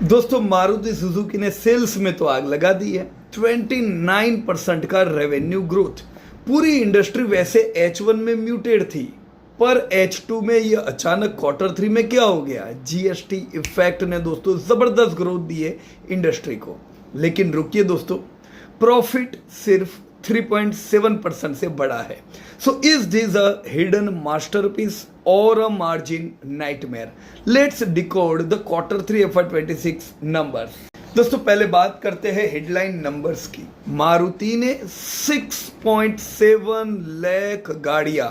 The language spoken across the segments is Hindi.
दोस्तों मारुति सुजुकी ने सेल्स में तो आग लगा दी है। 29% का रेवेन्यू ग्रोथ। पूरी इंडस्ट्री वैसे H1 में म्यूटेड थी, पर H2 में ये अचानक Q3 में क्या हो गया? जीएसटी इफेक्ट ने दोस्तों जबरदस्त ग्रोथ दी है इंडस्ट्री को। लेकिन रुकिए दोस्तों, प्रॉफिट सिर्फ 3.7% से बढ़ा है। So is this a hidden masterpiece or a margin nightmare? Let's decode the Q3 FY26 numbers. दोस्तों पहले बात करते हैं हेडलाइन नंबर्स की। मारुति ने 6.7 लाख गाड़ियां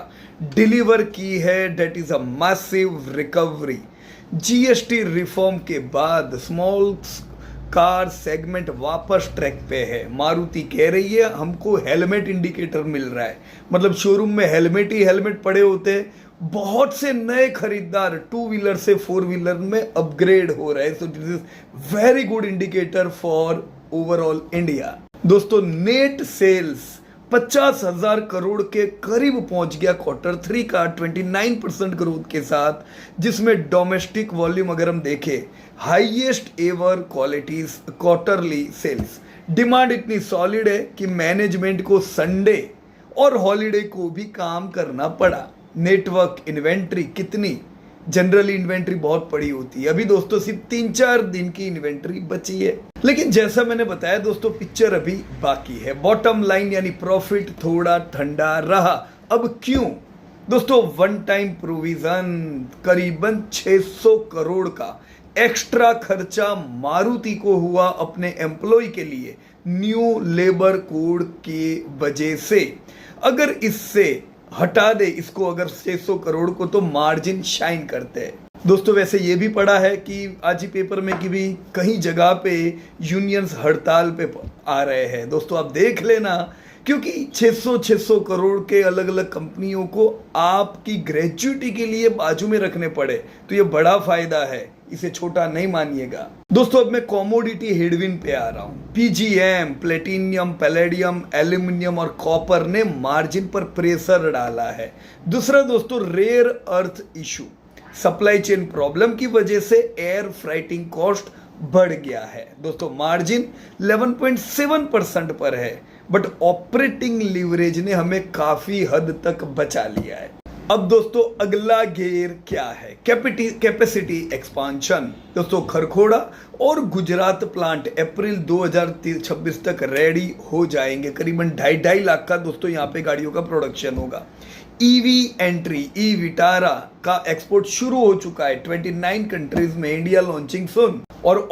डिलीवर की है। That is a massive recovery. GST reform के बाद स्मॉल कार सेगमेंट वापस ट्रैक पे है। मारुति कह रही है हमको हेलमेट इंडिकेटर मिल रहा है, मतलब शोरूम में हेलमेट ही हेलमेट पड़े होते हैं। बहुत से नए खरीदार 2 व्हीलर से 4 व्हीलर में अपग्रेड हो रहे हैं। So this is very good indicator for overall India. दोस्तों नेट सेल्स 50,000 करोड़ के करीब पहुंच गया Q3 का 29% ग्रोथ के साथ, जिसमें डोमेस्टिक वॉल्यूम अगर हम देखें highest ever qualities quarterly sales. Demand इतनी सॉलिड है कि मैनेजमेंट को संडे और हॉलीडे को भी काम करना पड़ा। नेटवर्क इन्वेंट्री कितनी? जनरली इन्वेंट्री बहुत पड़ी होती है, अभी दोस्तों सिर्फ 3-4 दिन की इन्वेंट्री बची है। लेकिन जैसा मैंने बताया दोस्तों, पिक्चर अभी बाकी है। बॉटम लाइन यानी प्रॉफिट थोड़ा ठंडा रहा। अब क्यों? दोस्तों वन टाइम प्रोविजन करीबन 600 करोड़ का एक्स्ट्रा खर्चा मारुति को हुआ अपने एम्प्लॉय के लिए न्यू लेबर कोड की वजह से। अगर इससे हटा दे इसको, अगर 600 करोड़ को, तो मार्जिन शाइन करते हैं। दोस्तों वैसे ये भी पढ़ा है कि आज ही पेपर में कि भी कहीं जगह पे यूनियंस हड़ताल पे आ रहे हैं। दोस्तों आप देख लेना, क्योंकि 600 करोड़ के अलग अलग कंपनियों को आपकी ग्रेजुइटी के लिए बाजू में रखने पड़े, तो ये बड़ा फायदा है, इसे छोटा नहीं मानिएगा। दोस्तों अब मैं कॉमोडिटी हेडविंड पे आ रहा हूं। पीजीएम, प्लेटिनियम, पैलेडियम, एल्यूमिनियम और कॉपर ने मार्जिन पर प्रेशर डाला है। दूसरा दोस्तों rare earth issue, supply chain problem की वजह से एयर फ्राइटिंग कॉस्ट बढ़ गया है। दोस्तों मार्जिन 11.7% पर है, बट ऑपरेटिंग लीवरेज ने हमें काफी हद तक बचा लिया है। अब दोस्तों अगला गेयर क्या है? Capacity expansion. दोस्तों खरखोड़ा और गुजरात प्लांट अप्रैल 2026 तक रेडी हो जाएंगे। करीबन 2.5 लाख का दोस्तों यहाँ पे गाड़ियों का प्रोडक्शन होगा। ईवी एंट्री, ई विटारा का एक्सपोर्ट शुरू हो चुका है 29 कंट्रीज में, इंडिया लॉन्चिंग सुन। और